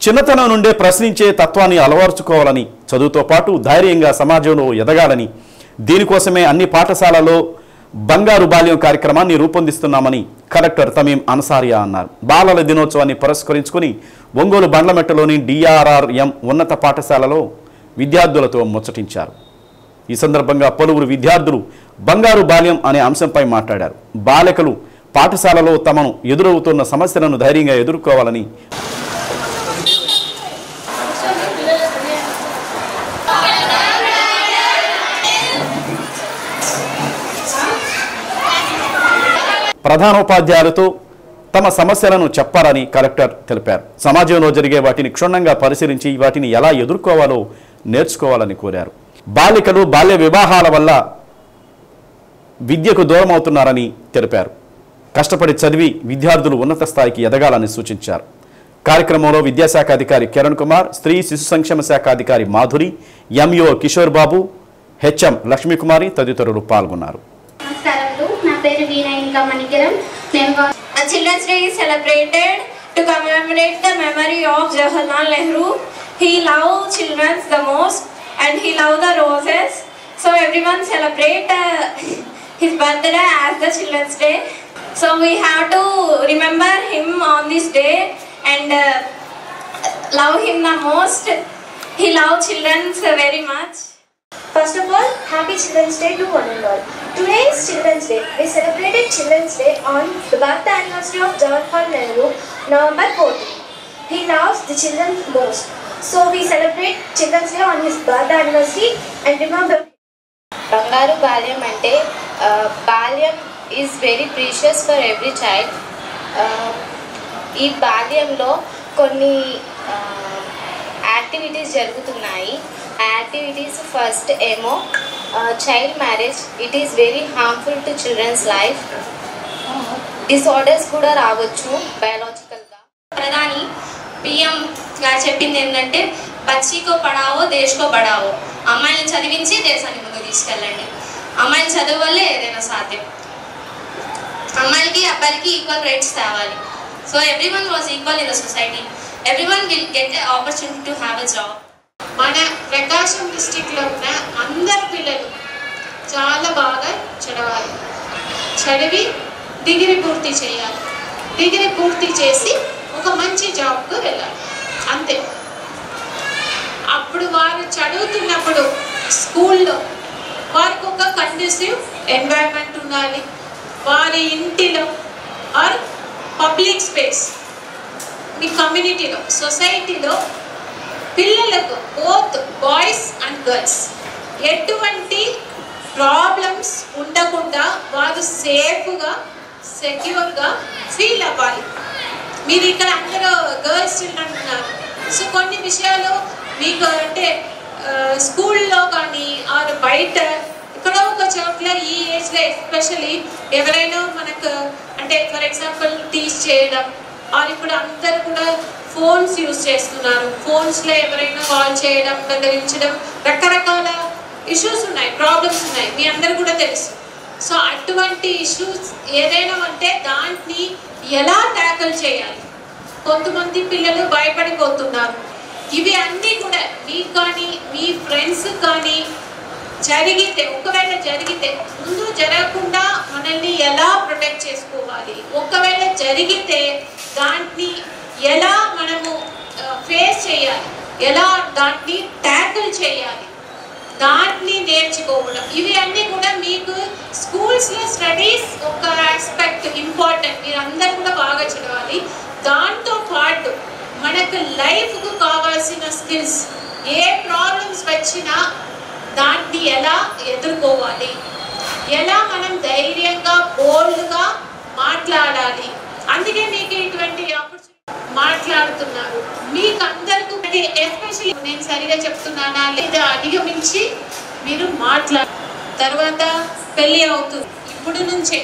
చిన్నతనం నుండే ప్రశ్నించే తత్వాన్ని అలవర్చుకోవాలని, చదువుతో పాటు ధైర్యంగా సమాజంలో ఎదగాలని, దీనికోసమే అన్ని పాఠశాలల్లో బంగారు బాల్యం కార్యక్రమాన్ని రూపొందిస్తున్నామని కలెక్టర్ తమీం అన్సారియా అన్నారు. బాలల దినోత్సవాన్ని పురస్కరించుకుని ఒంగోలు బండ్లమెట్టలోని DRRM ఉన్నత పాఠశాలలో విద్యార్థులతో ముచ్చటించారు. ఈ సందర్భంగా పలువురు విద్యార్థులు బంగారు బాల్యం అనే అంశంపై మాట్లాడారు. బాలికలు పాఠశాలలో తమను ఎదురవుతున్న సమస్యలను ధైర్యంగా ఎదుర్కోవాలని, ప్రధానోపాధ్యాయులతో తమ సమస్యలను చెప్పాలని కలెక్టర్ తెలిపారు. సమాజంలో జరిగే వాటిని క్షుణ్ణంగా పరిశీలించి వాటిని ఎలా ఎదుర్కోవాలో నేర్చుకోవాలని కోరారు. బాలికలు బాల్య వివాహాల వల్ల విద్యకు దూరం అవుతున్నారని తెలిపారు. కష్టపడి చదివి విద్యార్థులు ఉన్నత స్థాయికి ఎదగాలని సూచించారు. కార్యక్రమంలో విద్యాశాఖ అధికారి కిరణ్ కుమార్, స్త్రీ శిశు సంక్షేమ శాఖ అధికారి మాధురి, MO కిషోర్ బాబు, HM లక్ష్మీకుమారి తదితరులు పాల్గొన్నారు. Children's Day is celebrated to commemorate the memory of Jawaharlal Nehru. He loved children the most and he loved the roses. So everyone celebrate his birthday as the Children's Day. So we have to remember him on this day and love him the most. He loved children very much. First of all, happy Children's Day to one and all. Today is Children's Day. We celebrated Children's Day on the birth anniversary of Jawaharlal Nehru, November 14. He loves the children most. So we celebrate Children's Day on his birth anniversary and remember. Bangaru Balyam ante Balyam is very precious for every child. Ee Balyamlo konni activities జరుగుతున్నాయి. ఆ activities first ఏమో child marriage. It is very harmful to children's life. Disorders కూడా రావచ్చు బయాలజికల్గా. ప్రధాని PM గారు చెప్పింది ఏంటంటే బచ్చీకో పడావో దేశ్కో బడావో. అమ్మాయిని చదివించి దేశాన్ని ముందుకు తీసుకెళ్ళండి. అమ్మాయిని చదువు వల్లే ఏదైనా సాధ్యం. అమ్మాయిలకి అబ్బాయిలకి ఈక్వల్ రైట్స్ తేవాలి. So everyone was equal in the society. Everyone will get an opportunity to have a job. మన ప్రకాశం డిస్ట్రిక్ట్లో ఉన్న అందరు పిల్లలు చాలా బాగా చదవాలి. చదివి డిగ్రీ పూర్తి చేయాలి. డిగ్రీ పూర్తి చేసి ఒక మంచి జాబ్కు వెళ్ళాలి. అంతే. అప్పుడు వారు చదువుతున్నప్పుడు స్కూల్లో వారికి ఒక కండ్యూసివ్ ఎన్వైరన్మెంట్ ఉండాలి. వారి ఇంటిలో ఆర్ పబ్లిక్ స్పేస్, మీ కమ్యూనిటీలో, సొసైటీలో పిల్లలకు బోత్ బాయ్స్ అండ్ గర్ల్స్ ఎటువంటి ప్రాబ్లమ్స్ ఉండకుండా వారు సేఫ్గా సెక్యూర్గా ఫీల్ అవ్వాలి. మీరు ఇక్కడ అందరూ గర్ల్స్ చిల్డ్రన్ ఉన్నారు. సో కొన్ని విషయాలు మీకు అంటే స్కూల్లో కానీ ఆర్ బయట ఇక్కడ ఒక చోట్ల ఈ ఏజ్లో ఎస్పెషలీ ఎవరైనా మనకు అంటే ఫర్ ఎగ్జాంపుల్ టీచ్ చేయడం ఆర్ ఇప్పుడు అందరు కూడా ఫోన్స్ యూజ్ చేస్తున్నారు. ఫోన్స్లో ఎవరైనా కాల్ చేయడం, బెదిరించడం, రకరకాల ఇష్యూస్ ఉన్నాయి, ప్రాబ్లమ్స్ ఉన్నాయి, మీ అందరు కూడా తెలుసు. సో అటువంటి ఇష్యూస్ ఏదైనా అంటే దాన్ని ఎలా ట్యాకిల్ చేయాలి. కొంతమంది పిల్లలు భయపడిపోతున్నారు. ఇవి అన్నీ కూడా మీకు కానీ మీ ఫ్రెండ్స్ కానీ జరిగితే, ఒకవేళ జరిగితే ముందు జరగకుండా మనల్ని ఎలా ప్రొటెక్ట్ చేసుకోవాలి, ఒకవేళ జరిగితే దాన్ని ఎలా మనము ఫేస్ చేయాలి, ఎలా దాన్ని ట్యాకిల్ చేయాలి, దాన్ని నేర్చుకోవడం, ఇవి అన్నీ కూడా మీకు స్కూల్స్లో స్టడీస్ ఒక ఆస్పెక్ట్ ఇంపార్టెంట్. మీరు అందరూ కూడా బాగా చదవాలి. దాంతో పాటు మనకు లైఫ్కు కావాల్సిన స్కిల్స్, ఏ ప్రాబ్లమ్స్ వచ్చినా దాన్ని ఎలా ఎదుర్కోవాలి, ఎలా మనం ధైర్యంగా బోల్డ్గా మాట్లాడాలి. అందుకే మీకు ఇటువంటి ఆపర్చునిటీ మాట్లాడుతున్నారు. మీకు అందరికీ ఎస్పెషల్లీ నేను సరిగా చెప్తున్నానా లేదా అధిగమించి మీరు తర్వాత పెళ్ళి అవుతుంది. ఇప్పుడు నుంచే